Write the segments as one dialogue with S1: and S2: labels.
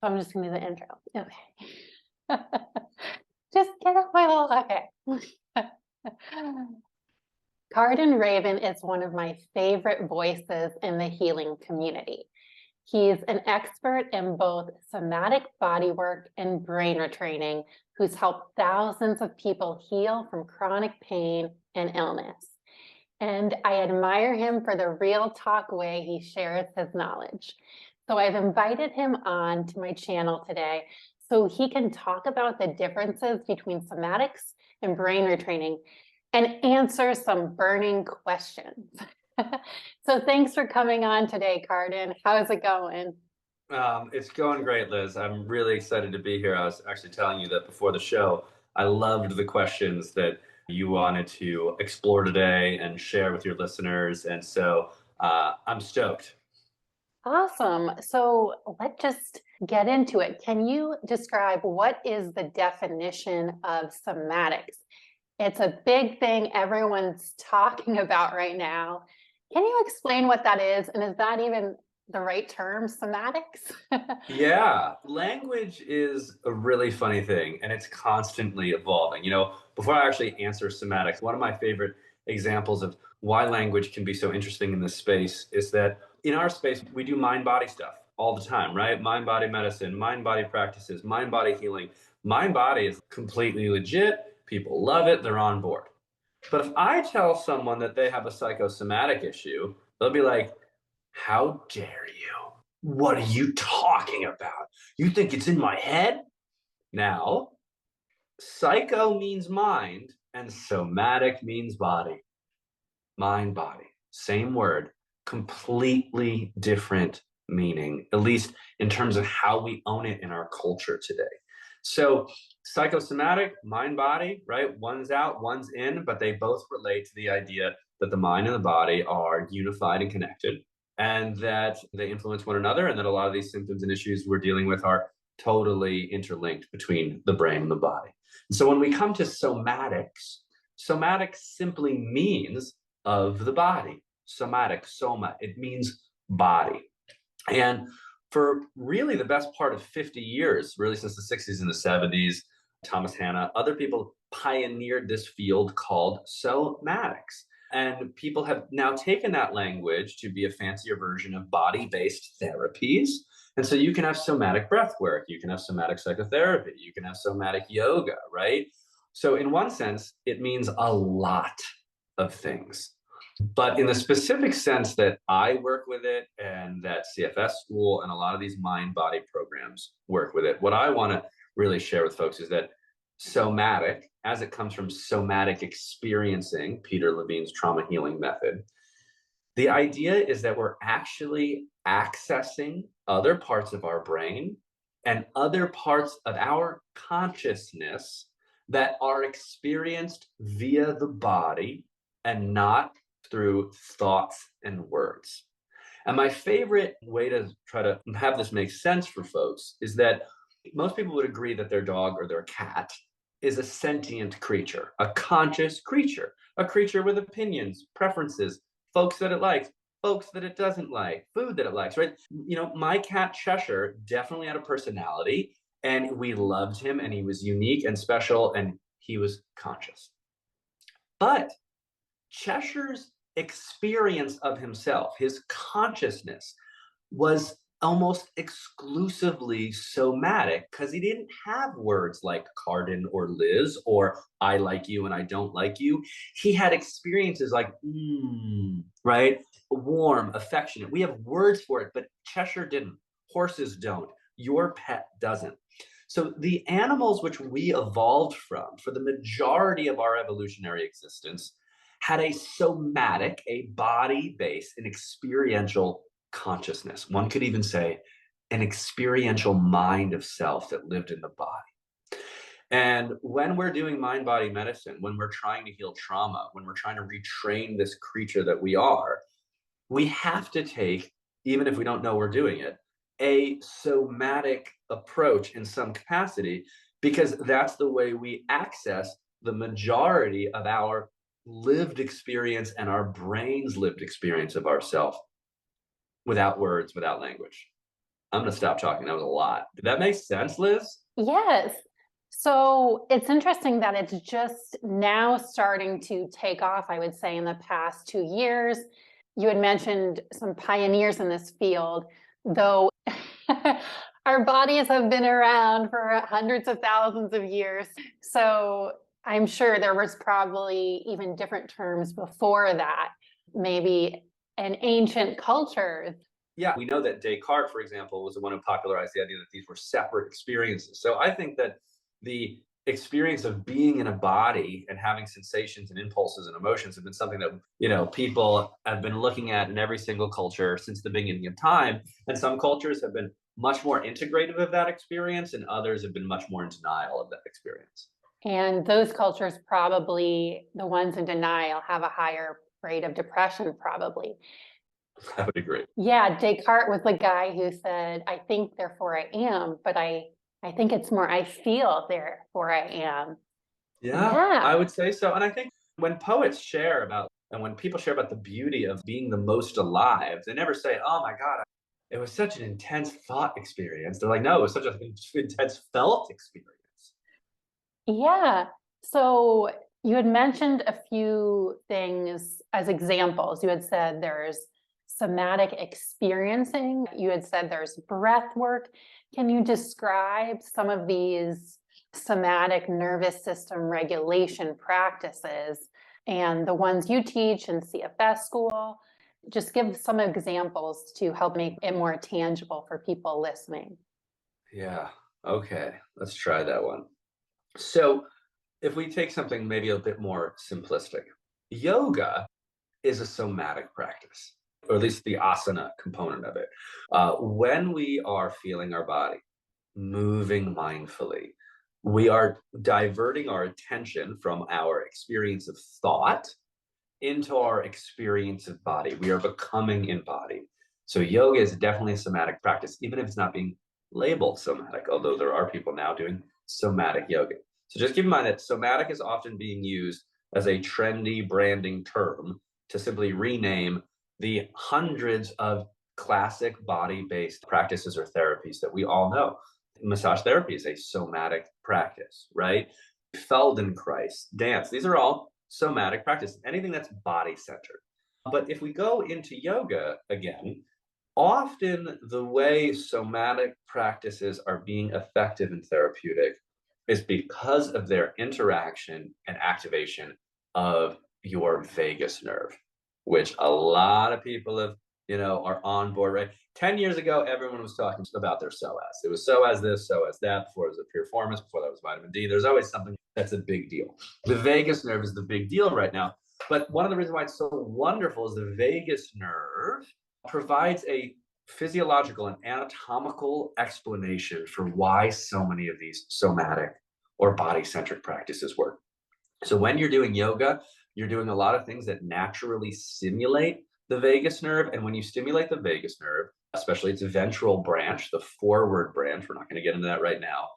S1: So I'm just gonna do the intro. Okay. Just get a while. Okay. Karden Rabin is one of my favorite voices in the healing community. He's an expert in both somatic bodywork and brain retraining, who's helped thousands of people heal from chronic pain and illness. And I admire him for the real talk way he shares his knowledge. So I've invited him on to my channel today so he can talk about the differences between somatics and brain retraining and answer some burning questions. So thanks for coming on today, Karden. How's it going?
S2: It's going great, Liz. I'm really excited to be here. I was actually telling you that before the show. I loved the questions that you wanted to explore today and share with your listeners. And so I'm stoked.
S1: Awesome. So let's just get into it. Can you describe what is the definition of somatics? It's a big thing everyone's talking about right now. Can you explain what that is? And is that even the right term, somatics?
S2: Yeah, language is a really funny thing and it's constantly evolving. Before I actually answer somatics, one of my favorite examples of why language can be so interesting in this space is that in our space, we do mind body stuff all the time, right? Mind body medicine, mind body practices, mind body healing. Mind body is completely legit. People love it, they're on board. But if I tell someone that they have a psychosomatic issue, they'll be like, how dare you? What are you talking about? You think it's in my head? Now, psycho means mind and somatic means body. Mind, body, same word, completely different meaning, at least in terms of how we own it in our culture today. So, psychosomatic, mind, body, right? One's out, one's in, but they both relate to the idea that the mind and the body are unified and connected and that they influence one another, and that a lot of these symptoms and issues we're dealing with are totally interlinked between the brain and the body. And so when we come to somatics, somatics simply means of the body. Somatic, soma, it means body. And for really the best part of 50 years, really since the 60s and the 70s, Thomas Hanna, other people pioneered this field called somatics. And people have now taken that language to be a fancier version of body-based therapies. And so you can have somatic breath work, you can have somatic psychotherapy, you can have somatic yoga, right? So in one sense, it means a lot of things. But in the specific sense that I work with it and that CFS School and a lot of these mind body programs work with it, what I want to really share with folks is that somatic, as it comes from somatic experiencing, Peter Levine's trauma healing method, the idea is that we're actually accessing other parts of our brain and other parts of our consciousness that are experienced via the body and not through thoughts and words. And my favorite way to try to have this make sense for folks is that most people would agree that their dog or their cat is a sentient creature, a conscious creature, a creature with opinions, preferences, folks that it likes, folks that it doesn't like, food that it likes, right? My cat Cheshire definitely had a personality and we loved him and he was unique and special and he was conscious. But Cheshire's experience of himself, his consciousness, was almost exclusively somatic because he didn't have words like Karden or Liz or I like you and I don't like you. He had experiences like, right? Warm, affectionate. We have words for it, but Cheshire didn't. Horses don't. Your pet doesn't. So the animals which we evolved from for the majority of our evolutionary existence had a somatic, a body-based, an experiential consciousness. One could even say an experiential mind of self that lived in the body. And when we're doing mind body medicine, when we're trying to heal trauma, when we're trying to retrain this creature that we are, we have to take, even if we don't know we're doing it, a somatic approach in some capacity, because that's the way we access the majority of our lived experience and our brain's lived experience of ourself without words, without language. I'm going to stop talking. That was a lot. Did that make sense, Liz?
S1: Yes. So it's interesting that it's just now starting to take off, I would say, in the past 2 years. You had mentioned some pioneers in this field, though our bodies have been around for hundreds of thousands of years. So I'm sure there was probably even different terms before that, maybe in ancient cultures.
S2: Yeah, we know that Descartes, for example, was the one who popularized the idea that these were separate experiences. So I think that the experience of being in a body and having sensations and impulses and emotions have been something that, people have been looking at in every single culture since the beginning of time. And some cultures have been much more integrative of that experience, and others have been much more in denial of that experience.
S1: And those cultures, probably the ones in denial, have a higher rate of depression, probably.
S2: I would agree.
S1: Yeah, Descartes was the guy who said, I think, therefore I am, but I think it's more, I feel, therefore I am.
S2: Yeah, I
S1: Yeah.
S2: would say so. And I think when poets share about, and when people share about the beauty of being the most alive, they never say, oh my God, it was such an intense thought experience. They're like, no, it was such an intense felt experience.
S1: Yeah. So you had mentioned a few things as examples. You had said there's somatic experiencing. You had said there's breath work. Can you describe some of these somatic nervous system regulation practices and the ones you teach in CFS school? Just give some examples to help make it more tangible for people listening.
S2: Yeah. Okay. Let's try that one. So, if we take something maybe a bit more simplistic, yoga is a somatic practice, or at least the asana component of it. When we are feeling our body, moving mindfully, we are diverting our attention from our experience of thought into our experience of body. We are becoming embodied. So yoga is definitely a somatic practice, even if it's not being labeled somatic, although there are people now doing somatic yoga. So just keep in mind that somatic is often being used as a trendy branding term to simply rename the hundreds of classic body-based practices or therapies that we all know. Massage therapy is a somatic practice, right? Feldenkrais, dance, these are all somatic practice, anything that's body centered. But if we go into yoga again, often the way somatic practices are being effective and therapeutic is because of their interaction and activation of your vagus nerve, which a lot of people have, are on board, right? 10 years ago, everyone was talking about their psoas. It was psoas this, psoas that, before it was a piriformis, before that was vitamin D. There's always something that's a big deal. The vagus nerve is the big deal right now. But one of the reasons why it's so wonderful is the vagus nerve provides a physiological and anatomical explanation for why so many of these somatic or body-centric practices work. So when you're doing yoga, you're doing a lot of things that naturally stimulate the vagus nerve. And when you stimulate the vagus nerve, especially its ventral branch, the forward branch, we're not going to get into that right now,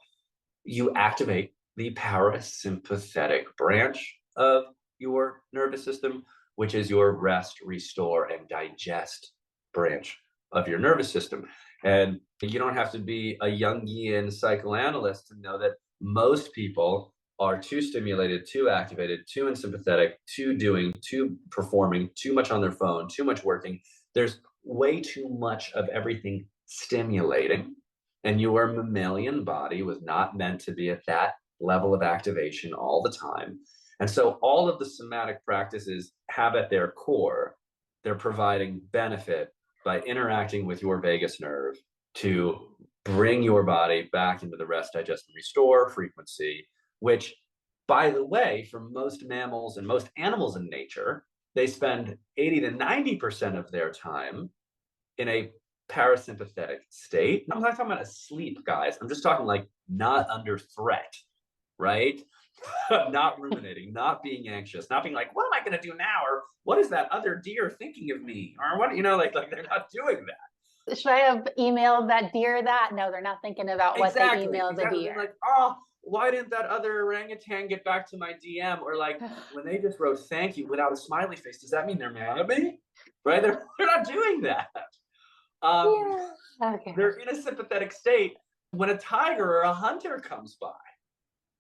S2: you activate the parasympathetic branch of your nervous system, which is your rest, restore, and digest branch of your nervous system. And you don't have to be a Jungian psychoanalyst to know that most people are too stimulated, too activated, too unsympathetic, too doing, too performing, too much on their phone, too much working. There's way too much of everything stimulating. And your mammalian body was not meant to be at that level of activation all the time. And so all of the somatic practices have at their core, they're providing benefit by interacting with your vagus nerve to bring your body back into the rest, digest, and restore frequency, which, by the way, for most mammals and most animals in nature, they spend 80 to 90% of their time in a parasympathetic state. I'm not talking about asleep, guys. I'm just talking like not under threat, right? Not ruminating, not being anxious, not being like, what am I going to do now? Or what is that other deer thinking of me? Or what, like they're not doing that.
S1: Should I have emailed that deer that? No, they're not thinking about what they emailed the
S2: Exactly.
S1: deer.
S2: Like, oh, why didn't that other orangutan get back to my DM? Or like when they just wrote thank you without a smiley face, does that mean they're mad at me? Right? They're not doing that. Um,
S1: Yeah. Okay.
S2: they're in a sympathetic state when a tiger or a hunter comes by,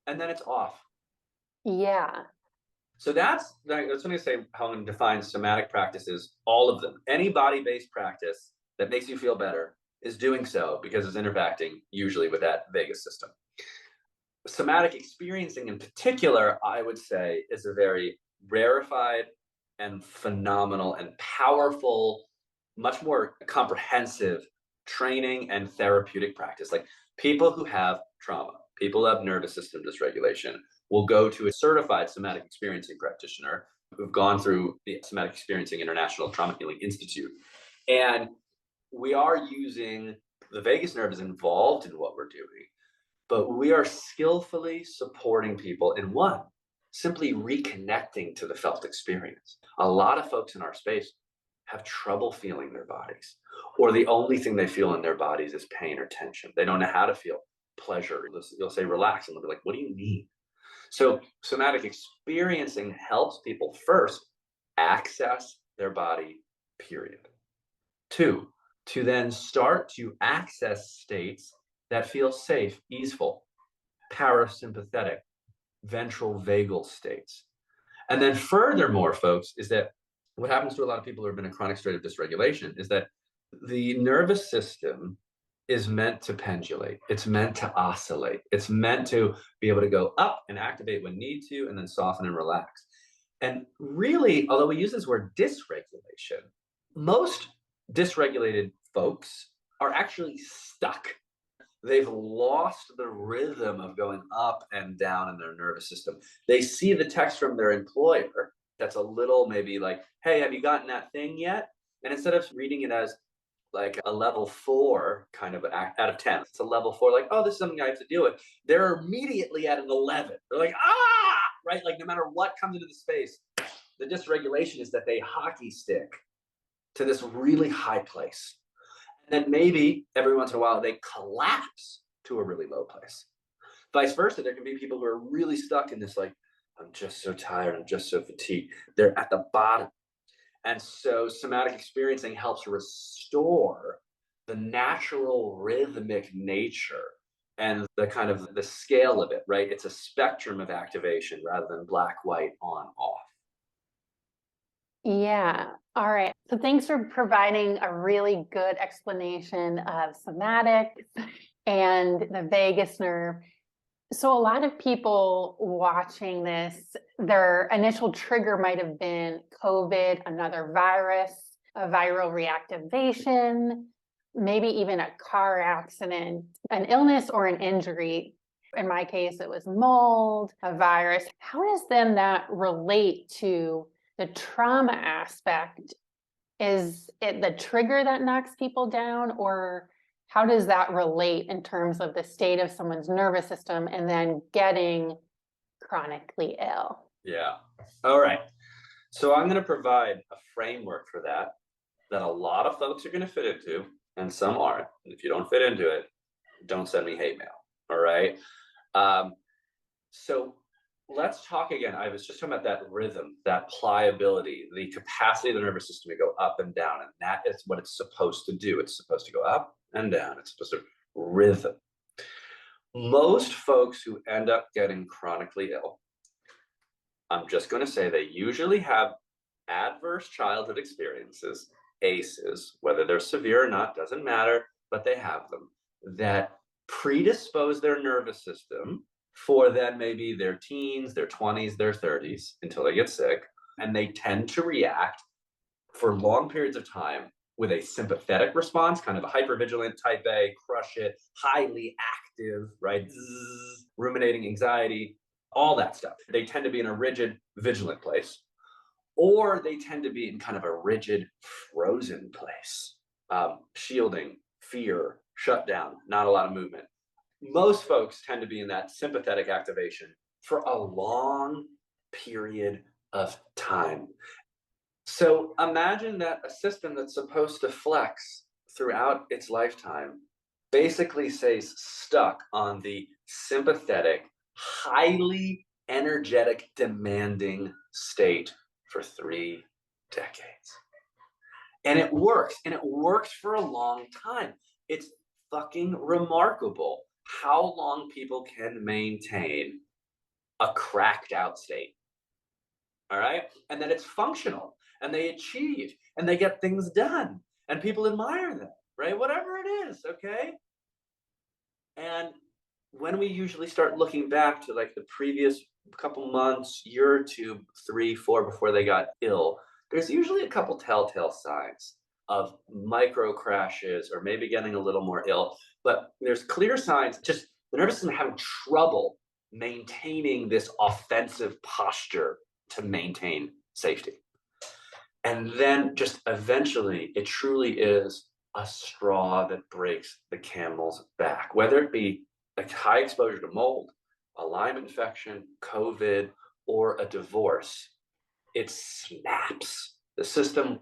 S2: and then it's off.
S1: Yeah.
S2: So that's when I say how I'm going to define somatic practices, all of them. Any body-based practice that makes you feel better is doing so because it's interacting usually with that vagus system. Somatic experiencing in particular, I would say, is a very rarefied and phenomenal and powerful, much more comprehensive training and therapeutic practice. Like people who have trauma, people who have nervous system dysregulation will go to a certified somatic experiencing practitioner who've gone through the Somatic Experiencing International Trauma Healing Institute. And we are using the vagus nerve is involved in what we're doing, but we are skillfully supporting people in one, simply reconnecting to the felt experience. A lot of folks in our space have trouble feeling their bodies, or the only thing they feel in their bodies is pain or tension. They don't know how to feel pleasure. You'll say relax, and they'll be like, what do you mean? So somatic experiencing helps people first access their body, period. Two, to then start to access states that feel safe, easeful, parasympathetic, ventral vagal states. And then furthermore, folks, is that what happens to a lot of people who have been in chronic state of dysregulation is that the nervous system is meant to pendulate. It's meant to oscillate. It's meant to be able to go up and activate when need to, and then soften and relax. And really, although we use this word dysregulation, most dysregulated folks are actually stuck. They've lost the rhythm of going up and down in their nervous system. They see the text from their employer that's a little maybe like, hey, have you gotten that thing yet? And instead of reading it as like a level 4 kind of out of 10, it's a level 4, like, oh, this is something I have to deal with. They're immediately at an 11. They're like, ah, right? Like no matter what comes into the space, the dysregulation is that they hockey stick to this really high place. And then maybe every once in a while they collapse to a really low place. Vice versa, there can be people who are really stuck in this, like, I'm just so tired, I'm just so fatigued. They're at the bottom. And so somatic experiencing helps restore the natural rhythmic nature and the kind of the scale of it, right? It's a spectrum of activation rather than black, white, on, off.
S1: Yeah. All right. So thanks for providing a really good explanation of somatics and the vagus nerve. So a lot of people watching this, their initial trigger might have been COVID, another virus, a viral reactivation, maybe even a car accident, an illness or an injury. In my case, it was mold, a virus. How does then that relate to the trauma aspect? Is it the trigger that knocks people down, or how does that relate in terms of the state of someone's nervous system and then getting chronically ill?
S2: Yeah. All right. So I'm going to provide a framework for that a lot of folks are going to fit into, and some aren't. And if you don't fit into it, don't send me hate mail. All right. So let's talk again. I was just talking about that rhythm, that pliability, the capacity of the nervous system to go up and down. And that is what it's supposed to do. It's supposed to go up and down. It's supposed to rhythm. Most folks who end up getting chronically ill, I'm just going to say they usually have adverse childhood experiences, ACEs, whether they're severe or not, doesn't matter, but they have them, that predispose their nervous system for then maybe their teens, their 20s, their 30s until they get sick. And they tend to react for long periods of time with a sympathetic response, kind of a hypervigilant type A, crush it, highly active, right? Zzz, ruminating anxiety, all that stuff. They tend to be in a rigid, vigilant place, or they tend to be in kind of a rigid, frozen place, shielding, fear, shutdown, not a lot of movement. Most folks tend to be in that sympathetic activation for a long period of time. So imagine that a system that's supposed to flex throughout its lifetime basically stays stuck on the sympathetic, highly energetic, demanding state for 3 decades. And it works, and it works for a long time. It's fucking remarkable how long people can maintain a cracked out state. All right. And that it's functional and they achieve and they get things done and people admire them, right? Whatever it is. Okay. And when we usually start looking back to like the previous couple months, year or two, 3, 4 before they got ill, there's usually a couple telltale signs of micro crashes or maybe getting a little more ill. But there's clear signs, just the nervous system having trouble maintaining this offensive posture to maintain safety. And then just eventually, it truly is a straw that breaks the camel's back, whether it be a high exposure to mold, a Lyme infection, COVID, or a divorce. It snaps. The system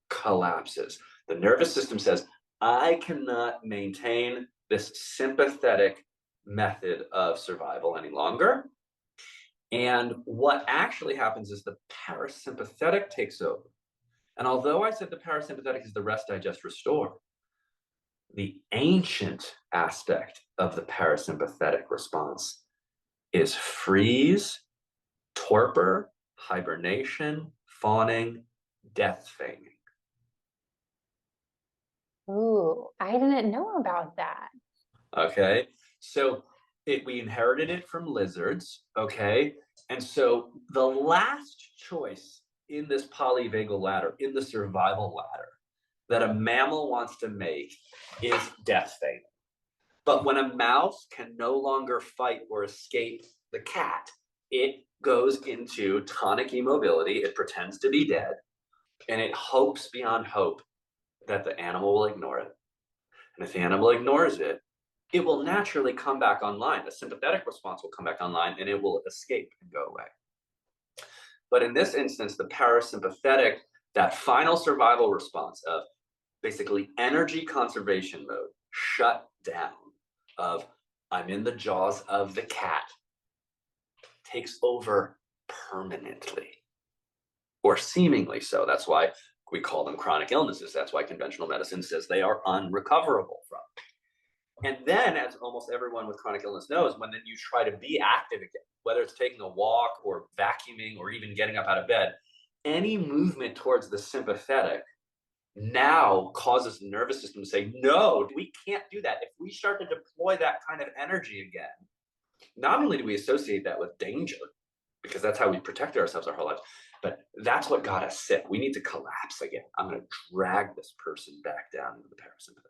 S2: collapses. The nervous system says, I cannot maintain this sympathetic method of survival any longer. And what actually happens is the parasympathetic takes over. And although I said the parasympathetic is the rest, digest, restore, the ancient aspect of the parasympathetic response is freeze, torpor, hibernation, fawning, death feigning.
S1: Ooh, I didn't know about that.
S2: Okay, so we inherited it from lizards. Okay, and so the last choice in this polyvagal ladder, in the survival ladder, that a mammal wants to make is death feigning. But when a mouse can no longer fight or escape the cat, it goes into tonic immobility. It pretends to be dead, and it hopes beyond hope that the animal will ignore it. And if the animal ignores it, it will naturally come back online. The sympathetic response will come back online, and it will escape and go away. But in this instance, the parasympathetic, that final survival response of basically energy conservation mode, shut down, of I'm in the jaws of the cat, takes over permanently, or seemingly so. That's why we call them chronic illnesses. That's why conventional medicine says they are unrecoverable from. And then, as almost everyone with chronic illness knows, when then you try to be active again, whether it's taking a walk or vacuuming or even getting up out of bed, any movement towards the sympathetic now causes the nervous system to say, no, we can't do that. If we start to deploy that kind of energy again, not only do we associate that with danger, because that's how we protected ourselves our whole lives, but that's what got us sick. We need to collapse again. I'm going to drag this person back down into the parasympathetic.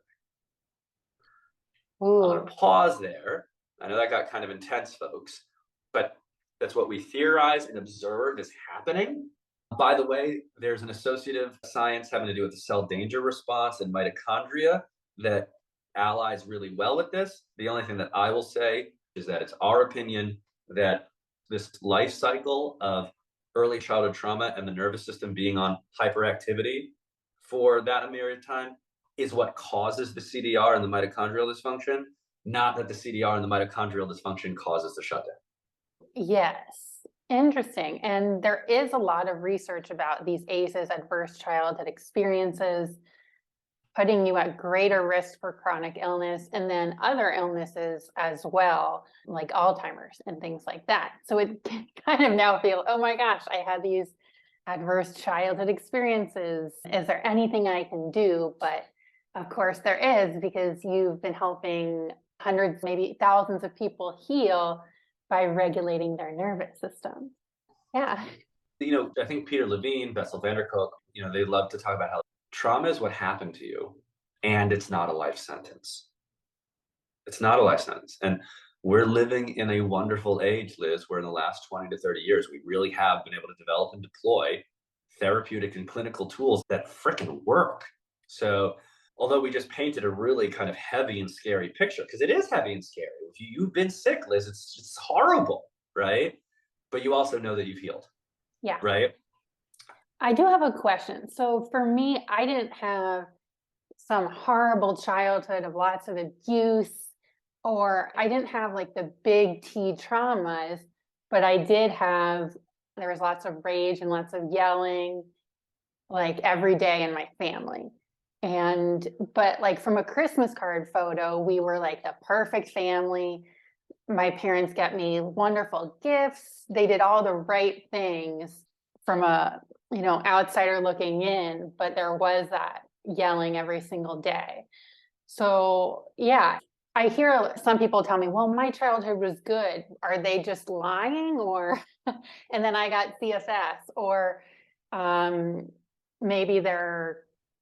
S1: Ooh.
S2: I'm going to pause there. I know that got kind of intense, folks, but that's what we theorize and observe is happening. By the way, there's an associative science having to do with the cell danger response in mitochondria that allies really well with this. The only thing that I will say is that it's our opinion that this life cycle of early childhood trauma and the nervous system being on hyperactivity for that myriad time is what causes the CDR and the mitochondrial dysfunction, not that the CDR and the mitochondrial dysfunction causes the shutdown.
S1: Yes, interesting. And there is a lot of research about these ACEs, adverse childhood experiences, putting you at greater risk for chronic illness and then other illnesses as well, like Alzheimer's and things like that. So it can kind of now feel, oh my gosh, I had these adverse childhood experiences. Is there anything I can do? But of course there is, because you've been helping hundreds, maybe thousands of people heal by regulating their nervous system. Yeah.
S2: I think Peter Levine, Bessel van der Kolk, they love to talk about how trauma is what happened to you, and it's not a life sentence. It's not a life sentence. And we're living in a wonderful age, Liz, where in the last 20 to 30 years, we really have been able to develop and deploy therapeutic and clinical tools that frickin' work. So although we just painted a really kind of heavy and scary picture, because it is heavy and scary. If you've been sick, Liz, it's horrible, right? But you also know that you've healed.
S1: Yeah.
S2: Right?
S1: I do have a question. So for me, I didn't have some horrible childhood of lots of abuse, or I didn't have like the big T traumas, but I did have, there was lots of rage and lots of yelling. like every day in my family. But like from a Christmas card photo, we were like the perfect family. My parents got me wonderful gifts. They did all the right things from a, outsider looking in, but there was that yelling every single day. So yeah, I hear some people tell me, well, my childhood was good. Are they just lying? Or, and then I got CFS, or um, maybe they're,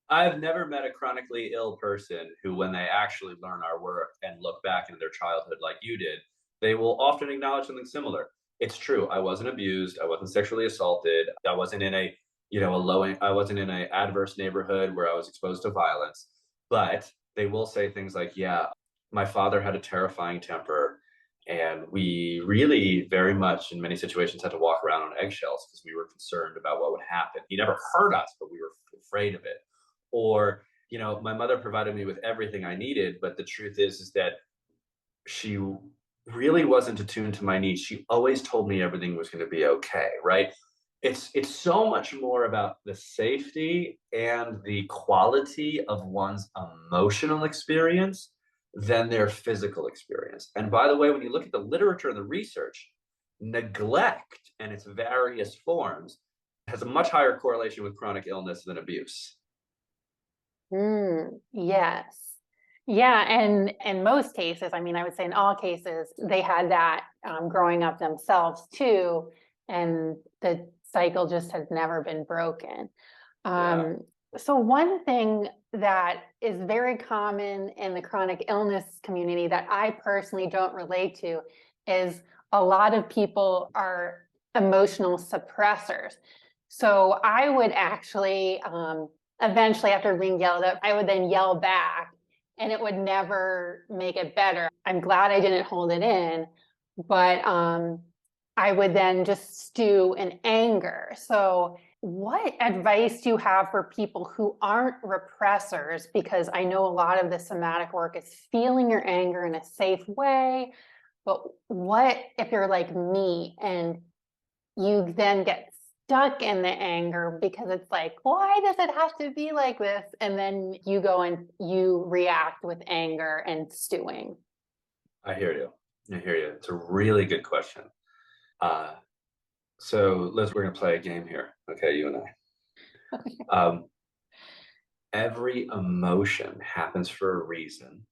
S2: I've never met a chronically ill person who, when they actually learn our work and look back into their childhood like you did, they will often acknowledge something similar. It's true. I wasn't abused. I wasn't sexually assaulted. I wasn't in I wasn't in an adverse neighborhood where I was exposed to violence. But they will say things like, yeah, my father had a terrifying temper. And we really very much in many situations had to walk around on eggshells because we were concerned about what would happen. He never hurt us, but we were afraid of it. Or, my mother provided me with everything I needed, but the truth is that she really wasn't attuned to my needs. She always told me everything was going to be okay, right? It's so much more about the safety and the quality of one's emotional experience than their physical experience. And by the way, when you look at the literature and the research, neglect and its various forms has a much higher correlation with chronic illness than abuse.
S1: yes. Yeah, and in most cases, I mean, I would say in all cases, they had that growing up themselves too, and the cycle just has never been broken.
S2: Yeah.
S1: So one thing that is very common in the chronic illness community that I personally don't relate to is a lot of people are emotional suppressors. So I would actually, eventually after being yelled at, I would then yell back and it would never make it better. I'm glad I didn't hold it in, but I would then just stew in anger. So what advice do you have for people who aren't repressors? Because I know a lot of the somatic work is feeling your anger in a safe way, but what if you're like me and you then get stuck in the anger because it's like, why does it have to be like this? And then you go and you react with anger and stewing.
S2: I hear you. It's a really good question. So Liz, we're going to play a game here. Okay, you and I. Every emotion happens for a reason.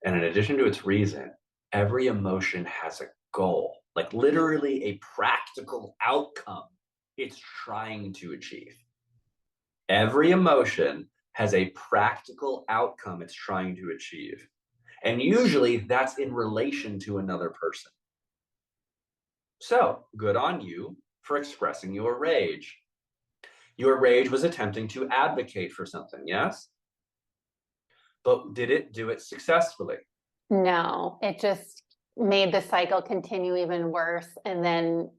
S2: And in addition to its reason, every emotion has a goal, like literally a practical outcome it's trying to achieve. Every emotion has a practical outcome it's trying to achieve. And usually that's in relation to another person. So good on you for expressing your rage. Your rage was attempting to advocate for something, yes? But did it do it successfully?
S1: No, it just made the cycle continue even worse. And then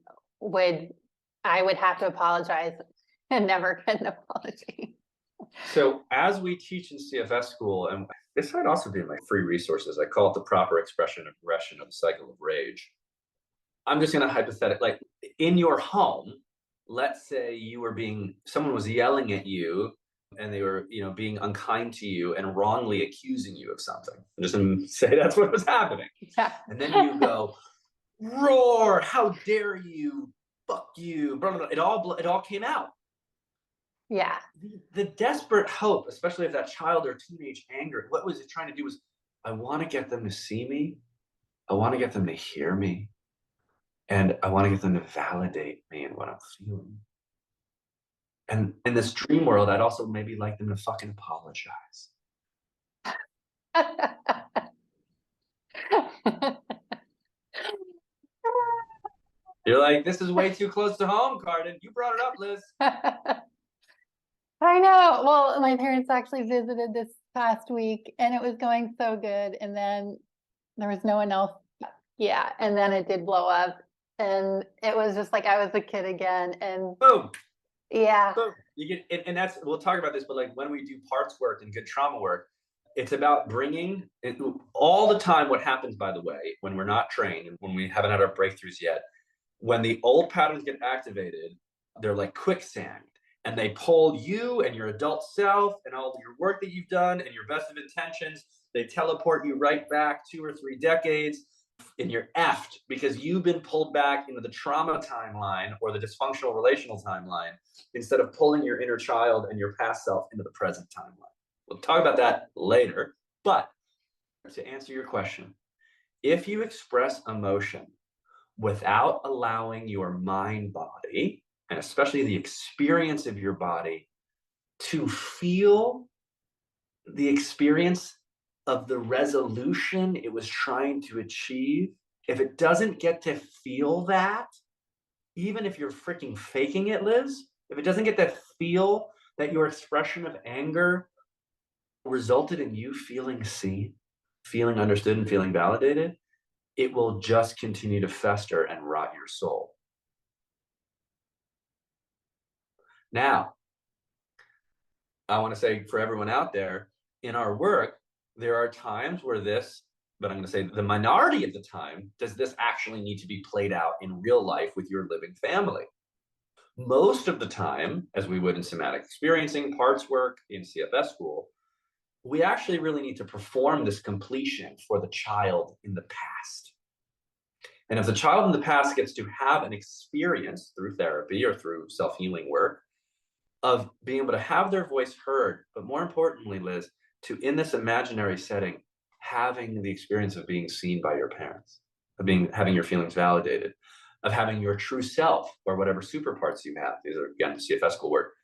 S1: I would have to apologize and never get an apology.
S2: So as we teach in CFS school, and this might also be in my free resources, I call it the proper expression of aggression of the cycle of rage. I'm just going to hypothetically, like in your home, let's say someone was yelling at you and they were, being unkind to you and wrongly accusing you of something. I'm just going to say that's what was happening.
S1: Yeah.
S2: And then you go, roar, how dare you, fuck you, blah, blah, blah. It all came out.
S1: Yeah.
S2: The desperate hope, especially of that child or teenage anger, what was it trying to do was, I want to get them to see me. I want to get them to hear me. And I want to get them to validate me and what I'm feeling. And in this dream world, I'd also maybe like them to fucking apologize. You're like, this is way too close to home, Karden. You brought it up, Liz.
S1: I know. Well, my parents actually visited this past week and it was going so good. And then there was no one else. Yeah. And then it did blow up. And it was just like I was a kid again. And
S2: boom.
S1: Yeah.
S2: Boom. You get, and that's, we'll talk about this, but like when we do parts work and good trauma work, it's about bringing it, all the time. What happens, by the way, when we're not trained and when we haven't had our breakthroughs yet, when the old patterns get activated, they're like quicksand and they pull you and your adult self and all your work that you've done and your best of intentions. They teleport you right back 2 or 3 decades, and you're effed because you've been pulled back into the trauma timeline or the dysfunctional relational timeline instead of pulling your inner child and your past self into the present timeline. We'll talk about that later. But to answer your question, if you express emotion without allowing your mind body, and especially the experience of your body, to feel the experience of the resolution it was trying to achieve, if it doesn't get to feel that, even if you're freaking faking it, Liz, if it doesn't get to feel that your expression of anger resulted in you feeling seen, feeling understood, and feeling validated, it will just continue to fester and rot your soul. Now, I want to say for everyone out there, in our work, there are times where this, but I'm going to say the minority of the time, does this actually need to be played out in real life with your living family? Most of the time, as we would in somatic experiencing, parts work in CFS school, we actually really need to perform this completion for the child in the past. And if the child in the past gets to have an experience through therapy or through self-healing work of being able to have their voice heard, but more importantly, Liz, to, in this imaginary setting, having the experience of being seen by your parents, of having your feelings validated, of having your true self or whatever super parts you have, these are again CFS school work,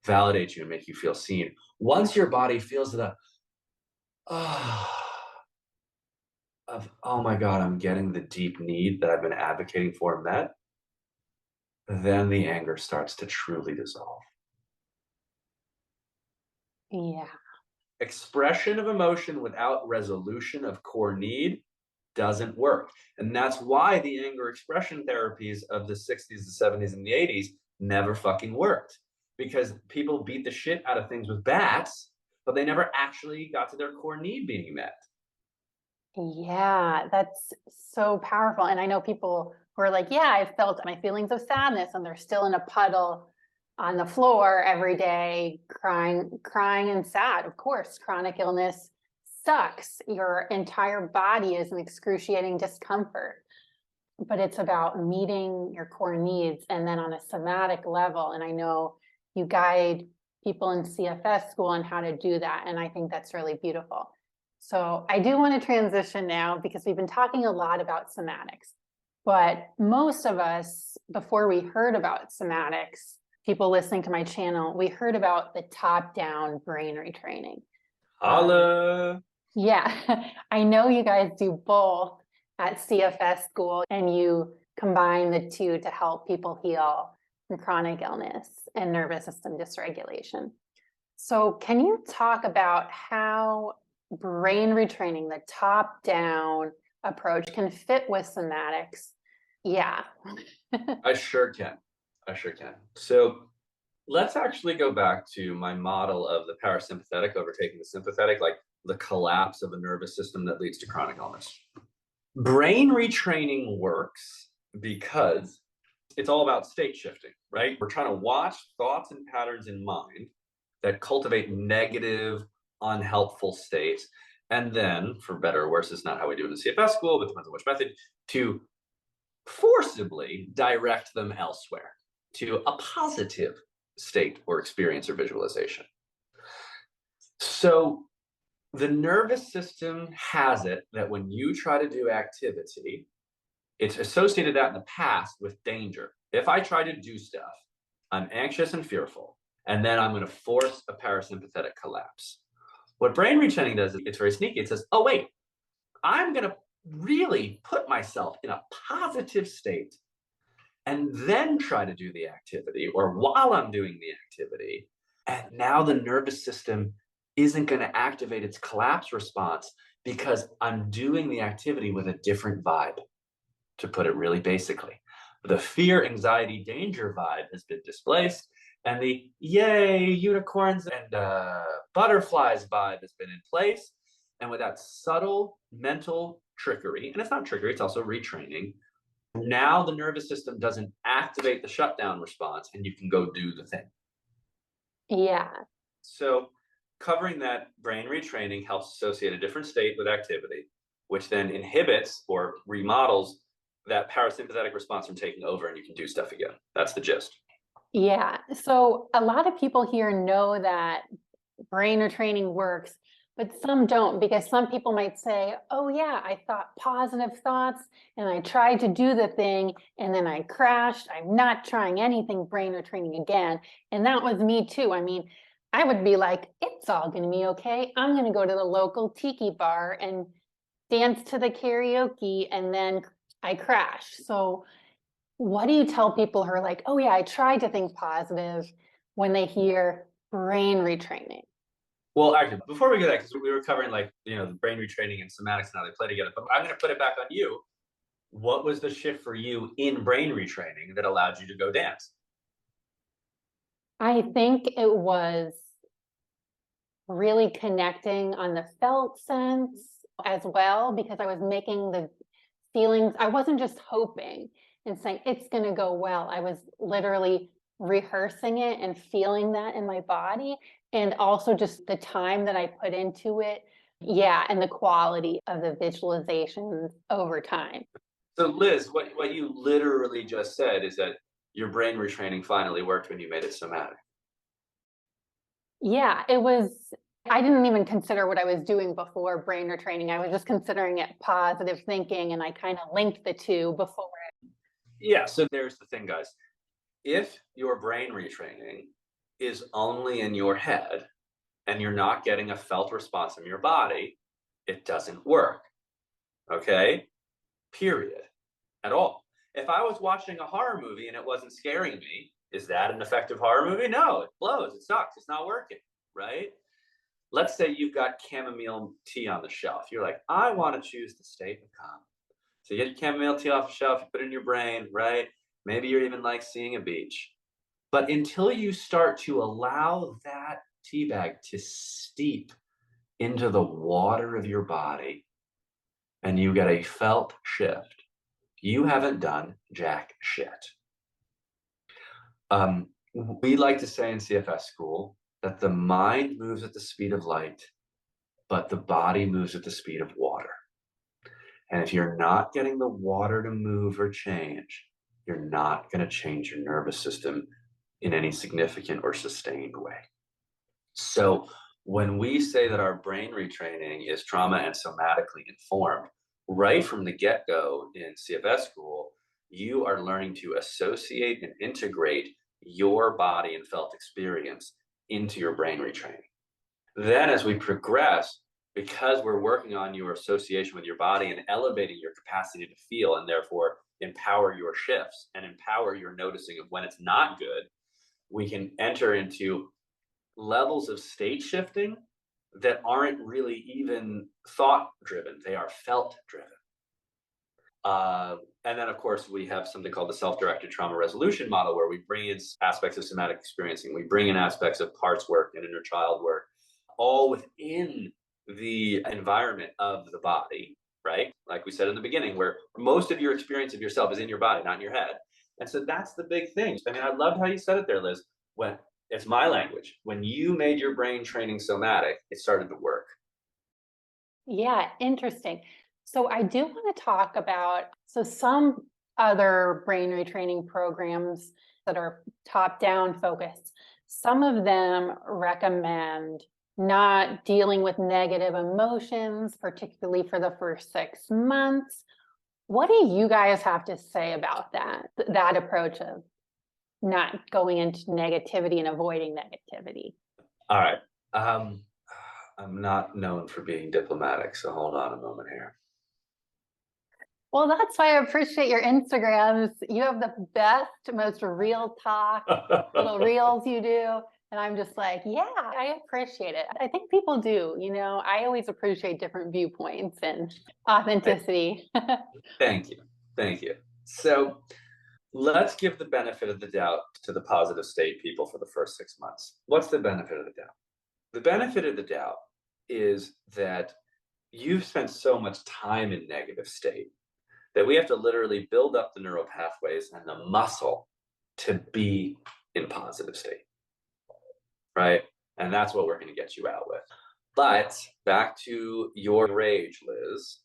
S2: validate you and make you feel seen. Once your body feels the of, oh my God, I'm getting the deep need that I've been advocating for met, then the anger starts to truly dissolve.
S1: Yeah.
S2: Expression of emotion without resolution of core need doesn't work. And that's why the anger expression therapies of the 60s, the 70s, and the 80s never fucking worked. Because people beat the shit out of things with bats, but they never actually got to their core need being met.
S1: Yeah, that's so powerful. And I know people who are like, yeah, I felt my feelings of sadness, and they're still in a puddle on the floor every day, crying and sad. Of course, chronic illness sucks. Your entire body is in excruciating discomfort, but it's about meeting your core needs. And then on a somatic level, and I know you guide people in CFS school on how to do that. And I think that's really beautiful. So I do want to transition now because we've been talking a lot about somatics, but most of us, before we heard about somatics, people listening to my channel, we heard about the top-down brain retraining.
S2: Holla!
S1: Yeah, I know you guys do both at CFS school, and you combine the two to help people heal from chronic illness and nervous system dysregulation. So can you talk about how brain retraining, the top-down approach, can fit with somatics? Yeah.
S2: I sure can. So let's actually go back to my model of the parasympathetic overtaking the sympathetic, like the collapse of a nervous system that leads to chronic illness. Brain retraining works because it's all about state shifting, right? We're trying to watch thoughts and patterns in mind that cultivate negative, unhelpful states. And then, for better or worse, it's not how we do it in the CFS school, but depends on which method, to forcibly direct them elsewhere to a positive state or experience or visualization. So the nervous system has it that when you try to do activity, it's associated that in the past with danger. If I try to do stuff, I'm anxious and fearful, and then I'm going to force a parasympathetic collapse. What brain retraining does, it's very sneaky. It says, oh, wait, I'm going to really put myself in a positive state and then try to do the activity, or while I'm doing the activity. And now the nervous system isn't going to activate its collapse response because I'm doing the activity with a different vibe, to put it really basically. The fear, anxiety, danger vibe has been displaced, and the yay, unicorns and butterflies vibe has been in place. And with that subtle mental trickery, and it's not trickery, it's also retraining, now the nervous system doesn't activate the shutdown response and you can go do the thing.
S1: Yeah.
S2: So covering that brain retraining helps associate a different state with activity, which then inhibits or remodels that parasympathetic response from taking over, and you can do stuff again. That's the gist.
S1: Yeah. So a lot of people here know that brain retraining works, but some don't, because some people might say, oh yeah, I thought positive thoughts and I tried to do the thing and then I crashed. I'm not trying anything brain retraining again. And that was me too. I mean, I would be like, it's all going to be okay. I'm going to go to the local tiki bar and dance to the karaoke, and then I crash. So what do you tell people who are like, oh yeah, I tried to think positive, when they hear brain retraining?
S2: Well, actually, before we get that, because we were covering like, the brain retraining and somatics and how they play together, but I'm going to put it back on you. What was the shift for you in brain retraining that allowed you to go dance?
S1: I think it was really connecting on the felt sense as well, because I was making the feelings, I wasn't just hoping and saying it's going to go well. I was literally rehearsing it and feeling that in my body, and also just the time that I put into it. Yeah, and the quality of the visualizations over time.
S2: So, Liz, what you literally just said is that your brain retraining finally worked when you made it somatic.
S1: Yeah, it was, I didn't even consider what I was doing before brain retraining. I was just considering it positive thinking, and I kind of linked the two before.
S2: Yeah, so there's the thing, guys. If your brain retraining is only in your head and you're not getting a felt response in your body, it doesn't work. Okay? Period. At all. If I was watching a horror movie and it wasn't scaring me, is that an effective horror movie? No, it blows. It sucks. It's not working, right? Let's say you've got chamomile tea on the shelf. You're like, I want to choose the state of calm. So you get your chamomile tea off the shelf, you put it in your brain, right? Maybe you're even like seeing a beach. But until you start to allow that tea bag to steep into the water of your body and you get a felt shift, you haven't done jack shit. We like to say in CFS school that the mind moves at the speed of light, but the body moves at the speed of water. And if you're not getting the water to move or change, you're not going to change your nervous system in any significant or sustained way. So when we say that our brain retraining is trauma and somatically informed, right from the get-go in CFS school, you are learning to associate and integrate your body and felt experience into your brain retraining. Then as we progress, because we're working on your association with your body and elevating your capacity to feel and therefore empower your shifts and empower your noticing of when it's not good, we can enter into levels of state shifting that aren't really even thought driven, they are felt driven. And then, of course, we have something called the self-directed trauma resolution model, where we bring in aspects of somatic experiencing, we bring in aspects of parts work and inner child work, all within the environment of the body, right? Like we said in the beginning, where most of your experience of yourself is in your body, not in your head. And so that's the big thing. I mean, I loved how you said it there, Liz. When it's my language, when you made your brain training somatic, it started to work.
S1: Yeah, interesting. So I do want to talk about, so some other brain retraining programs that are top-down focused, some of them recommend not dealing with negative emotions, particularly for the first 6 months. What do you guys have to say about that approach of not going into negativity and avoiding negativity?
S2: All right. I'm not known for being diplomatic, so hold on a moment here.
S1: Well, that's why I appreciate your Instagrams. You have the best, most real talk, little reels you do. And I'm just like, yeah, I appreciate it. I think people do, I always appreciate different viewpoints and authenticity.
S2: Thank you. Thank you. So let's give the benefit of the doubt to the positive state people for the first 6 months. What's the benefit of the doubt? The benefit of the doubt is that you've spent so much time in negative state that we have to literally build up the neural pathways and the muscle to be in positive state. right? And that's what we're going to get you out with. But back to your rage, Liz.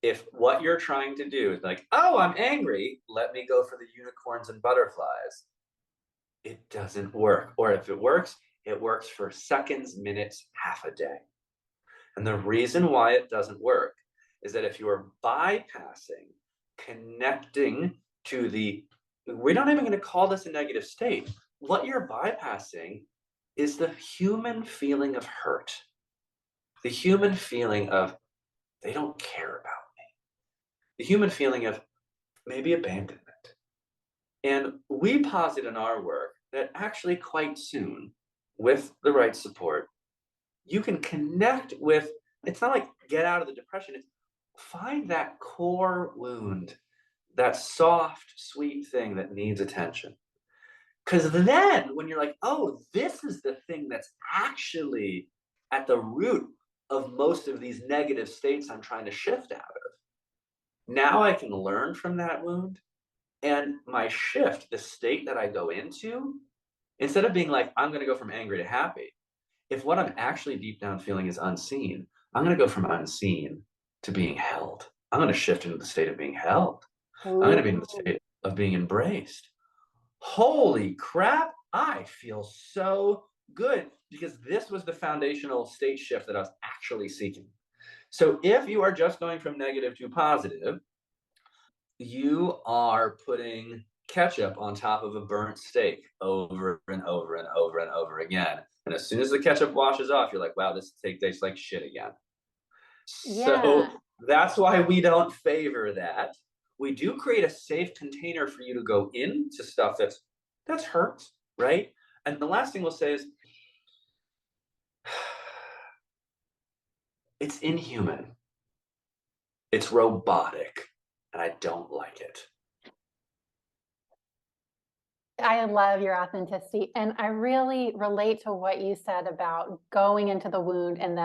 S2: If what you're trying to do is like, oh, I'm angry, let me go for the unicorns and butterflies, it doesn't work. Or if it works for seconds, minutes, half a day. And the reason why it doesn't work is that if you are bypassing connecting to we're not even going to call this a negative state. What you're bypassing is the human feeling of hurt, the human feeling of they don't care about me, the human feeling of maybe abandonment. And we posit in our work that actually quite soon, with the right support, you can connect with, it's not like get out of the depression, it's find that core wound, that soft, sweet thing that needs attention. Because then when you're like, oh, this is the thing that's actually at the root of most of these negative states I'm trying to shift out of. Now I can learn from that wound, and my shift, the state that I go into, instead of being like, I'm going to go from angry to happy, if what I'm actually deep down feeling is unseen, I'm going to go from unseen to being held. I'm going to shift into the state of being held. I'm going to be in the state of being embraced. Holy crap, I feel so good, because this was the foundational state shift that I was actually seeking. So if you are just going from negative to positive, you are putting ketchup on top of a burnt steak over and over and over and over again. And as soon as the ketchup washes off, you're like, wow, this steak tastes like shit again.
S1: Yeah.
S2: So that's why we don't favor that. We do create a safe container for you to go into stuff that's hurt, right? And the last thing we'll say is, it's inhuman. It's robotic, and I don't like it.
S1: I love your authenticity, and I really relate to what you said about going into the wound and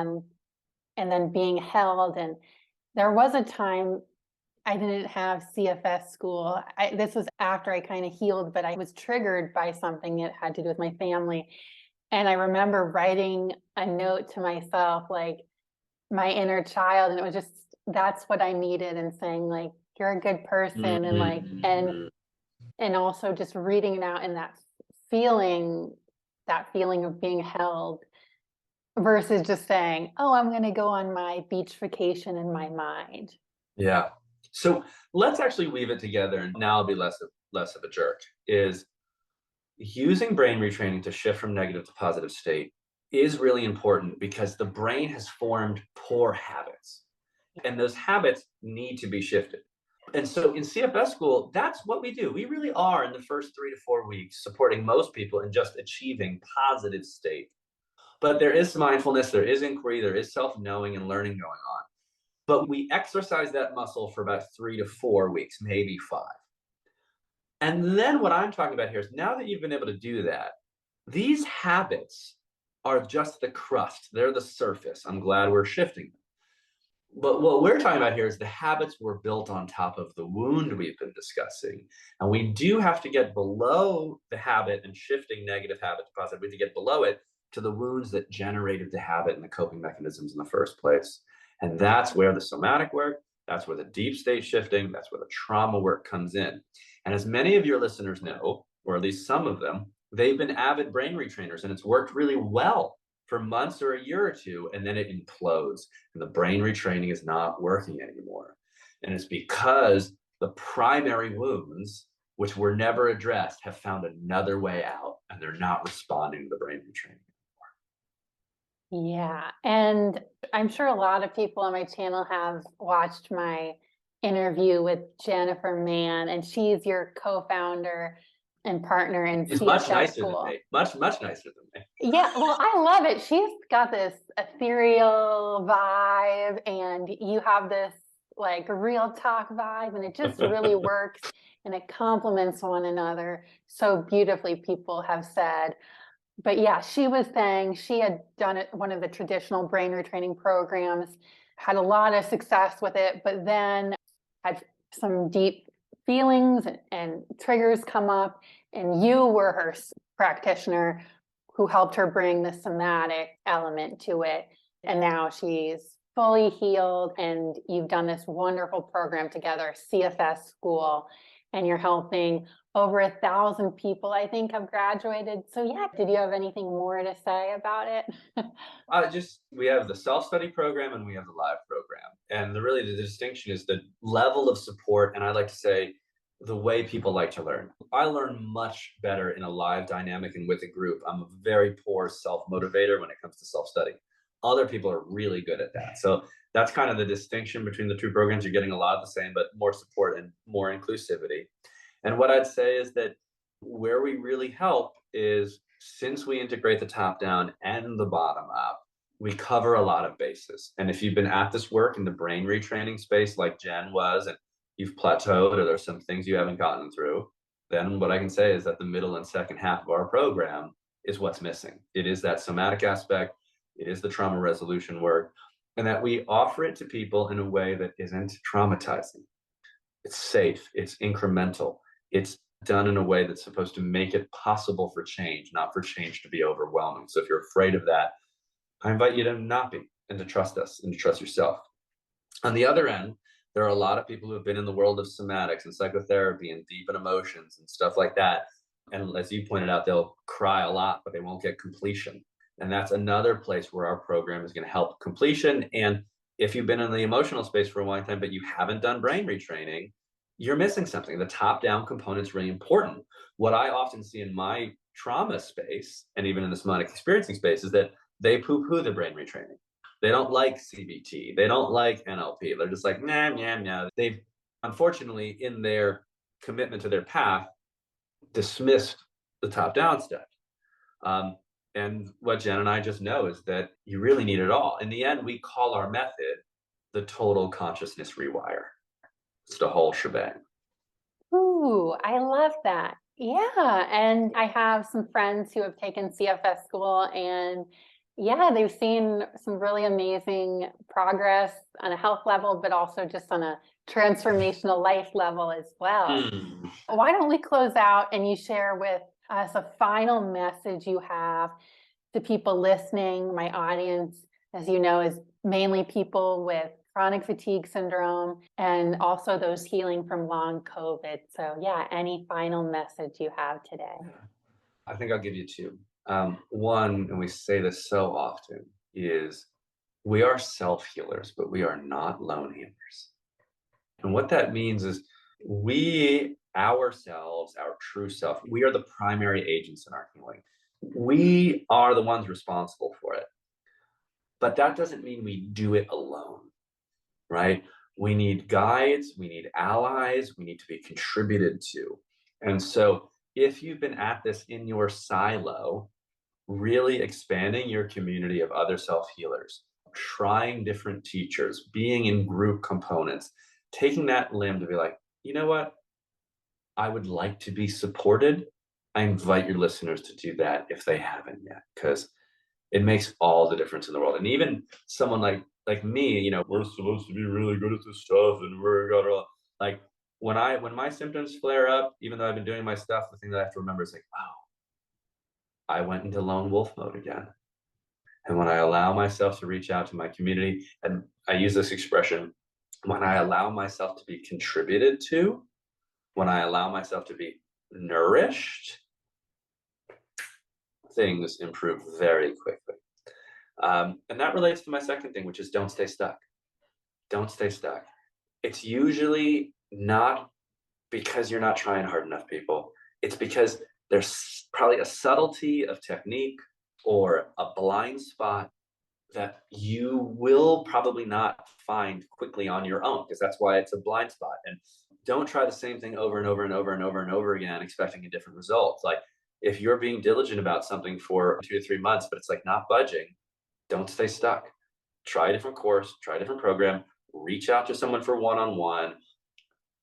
S1: then being held. And there was a time I didn't have CFS school. This was after I kind of healed, but I was triggered by something that had to do with my family. And I remember writing a note to myself, like my inner child, and it was just, that's what I needed, and saying like, you're a good person, and like, and also just reading it out, and that feeling of being held, versus just saying, oh, I'm going to go on my beach vacation in my mind.
S2: Yeah. So let's actually weave it together, and now I'll be less of a jerk. Is using brain retraining to shift from negative to positive state is really important, because the brain has formed poor habits, and those habits need to be shifted. And so in CFS school, that's what we do. We really are, in the first 3 to 4 weeks, supporting most people in just achieving positive state. But there is mindfulness, there is inquiry, there is self-knowing and learning going on. But we exercise that muscle for about 3 to 4 weeks, maybe 5. And then what I'm talking about here is, now that you've been able to do that, these habits are just the crust. They're the surface. I'm glad we're shifting them. But what we're talking about here is the habits were built on top of the wound we've been discussing. And we do have to get below the habit and shifting negative habit to positive. We have to get below it to the wounds that generated the habit and the coping mechanisms in the first place. And that's where the somatic work, that's where the deep state shifting, that's where the trauma work comes in. And as many of your listeners know, or at least some of them, they've been avid brain retrainers, and it's worked really well for months or a year or two, and then it implodes, and the brain retraining is not working anymore. And it's because the primary wounds, which were never addressed, have found another way out, and they're not responding to the brain retraining.
S1: Yeah. And I'm sure a lot of people on my channel have watched my interview with Jennifer Mann, and she's your co-founder and partner in
S2: She's
S1: CFS
S2: much nicer
S1: School.
S2: than me. Much nicer than me.
S1: Yeah, well, I love it. She's got this ethereal vibe, and you have this like real talk vibe, and it just really works, and it complements one another so beautifully, people have said. But yeah, she was saying she had done it, one of the traditional brain retraining programs, had a lot of success with it, but then had some deep feelings and triggers come up, and you were her practitioner who helped her bring the somatic element to it. And now she's fully healed, and you've done this wonderful program together, CFS School, and you're helping over 1,000 people, I think, have graduated. So yeah, did you have anything more to say about it?
S2: We have the self-study program and we have the live program. And really the distinction is the level of support. And I like to say the way people like to learn. I learn much better in a live dynamic and with a group. I'm a very poor self-motivator when it comes to self-study. Other people are really good at that. So that's kind of the distinction between the two programs. You're getting a lot of the same, but more support and more inclusivity. And what I'd say is that where we really help is, since we integrate the top down and the bottom up, we cover a lot of bases. And if you've been at this work in the brain retraining space like Jen was, and you've plateaued or there's some things you haven't gotten through, then what I can say is that the middle and second half of our program is what's missing. It is that somatic aspect, it is the trauma resolution work, and that we offer it to people in a way that isn't traumatizing. It's safe, it's incremental, it's done in a way that's supposed to make it possible for change, not for change to be overwhelming. So if you're afraid of that, I invite you to not be, and to trust us and to trust yourself. On the other end, there are a lot of people who have been in the world of somatics and psychotherapy and deep in emotions and stuff like that. And as you pointed out, they'll cry a lot, but they won't get completion. And that's another place where our program is going to help completion. And if you've been in the emotional space for a long time, but you haven't done brain retraining, you're missing something. The top-down component is really important. What I often see in my trauma space, and even in the somatic experiencing space, is that they poo-poo the brain retraining. They don't like CBT. They don't like NLP. They're just like, nah, nah, nah. They've, unfortunately, in their commitment to their path, dismissed the top-down stuff. And what Jen and I just know is that you really need it all. In the end, we call our method the total consciousness rewire. It's the whole shebang.
S1: Ooh, I love that. Yeah. And I have some friends who have taken CFS School, and yeah, they've seen some really amazing progress on a health level, but also just on a transformational life level as well. Why don't we close out and you share with us a final message you have to people listening? My audience, as you know, is mainly people with chronic fatigue syndrome and also those healing from long COVID. So yeah, any final message you have today?
S2: I think I'll give you two. One, and we say this so often, is we are self-healers, but we are not lone healers. And what that means is we ourselves, our true self, we are the primary agents in our healing. We are the ones responsible for it. But that doesn't mean we do it alone, right? We need guides, we need allies, we need to be contributed to. And so if you've been at this in your silo, really expanding your community of other self-healers, trying different teachers, being in group components, taking that limb to be like, you know what? I would like to be supported. I invite your listeners to do that if they haven't yet, because it makes all the difference in the world. And even someone like me, you know, we're supposed to be really good at this stuff, and we're gonna, like, when my symptoms flare up, even though I've been doing my stuff, the thing that I have to remember is like, oh, I went into lone wolf mode again. And when I allow myself to reach out to my community, and I use this expression, when I allow myself to be contributed to, when I allow myself to be nourished, things improve very quickly. And that relates to my second thing, which is don't stay stuck. Don't stay stuck. It's usually not because you're not trying hard enough, people. It's because there's probably a subtlety of technique or a blind spot that you will probably not find quickly on your own, because that's why it's a blind spot. And don't try the same thing over and over and over and over and over again, expecting a different result. Like, if you're being diligent about something for 2 to 3 months, but it's like not budging, don't stay stuck. Try a different course, try a different program, reach out to someone for one-on-one,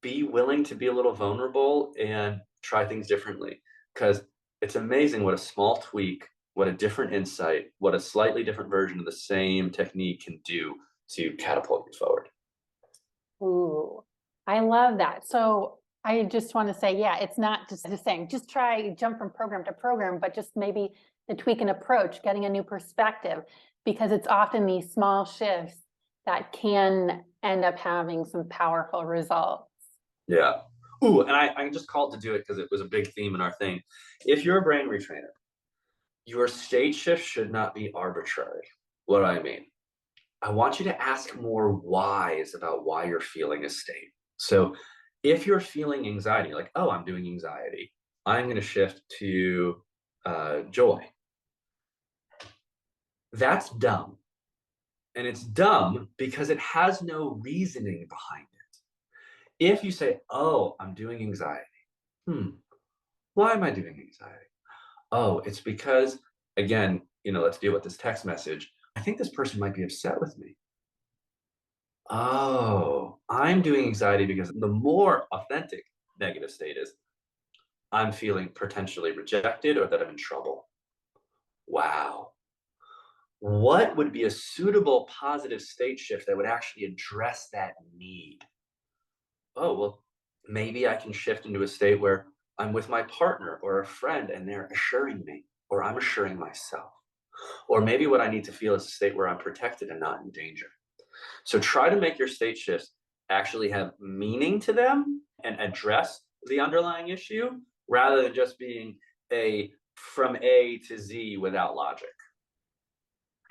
S2: be willing to be a little vulnerable and try things differently. Because it's amazing what a small tweak, what a different insight, what a slightly different version of the same technique can do to catapult you forward.
S1: Ooh, I love that. So I just want to say, yeah, it's not just saying, just try, jump from program to program, but just maybe to tweak an approach, getting a new perspective, because it's often these small shifts that can end up having some powerful results.
S2: Yeah. Ooh, and I just called to do it because it was a big theme in our thing. If you're a brain retrainer, your state shift should not be arbitrary. What do I mean? I want you to ask more whys about why you're feeling a state. So if you're feeling anxiety, like, oh, I'm doing anxiety, I'm going to shift to joy. That's dumb. And it's dumb because it has no reasoning behind it. If you say, oh, I'm doing anxiety, why am I doing anxiety? Oh, it's because, again, let's deal with this text message. I think this person might be upset with me. Oh, I'm doing anxiety because the more authentic negative state is, I'm feeling potentially rejected or that I'm in trouble. Wow. What would be a suitable positive state shift that would actually address that need? Oh, well, maybe I can shift into a state where I'm with my partner or a friend and they're assuring me, or I'm assuring myself. Or maybe what I need to feel is a state where I'm protected and not in danger. So try to make your state shifts actually have meaning to them and address the underlying issue rather than just being a from A to Z without logic.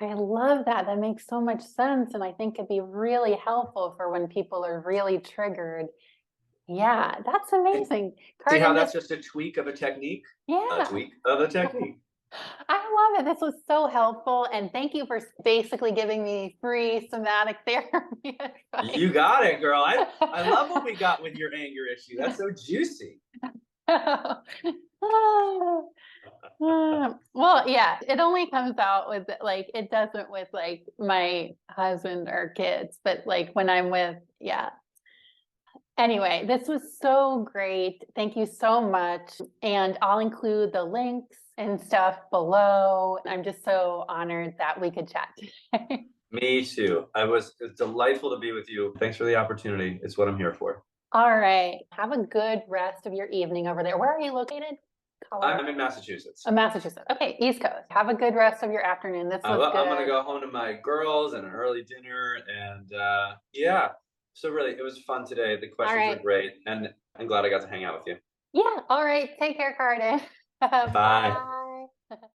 S1: I love that. That makes so much sense. And I think it'd be really helpful for when people are really triggered. Yeah, that's amazing.
S2: See how
S1: Karden,
S2: that's just a tweak of a technique? A
S1: yeah,
S2: tweak of a technique.
S1: I love it. This was so helpful. And thank you for basically giving me free somatic therapy advice.
S2: You got it, girl. I love what we got with your anger issue. That's so juicy.
S1: Well, yeah, it only comes out with like, it doesn't with like my husband or kids, but like when I'm with, yeah. Anyway, this was so great. Thank you so much. And I'll include the links and stuff below. I'm just so honored that we could chat today.
S2: Me too. It's delightful to be with you. Thanks for the opportunity. It's what I'm here for.
S1: All right. Have a good rest of your evening over there. Where are you located?
S2: I'm in Massachusetts.
S1: Massachusetts. Okay, East Coast. Have a good rest of your afternoon. This was good.
S2: I'm going to go home to my girls and an early dinner. And yeah, so really, it was fun today. The questions were great. And I'm glad I got to hang out with you.
S1: Yeah. All right. Take care, Karden.
S2: Bye.
S1: Bye.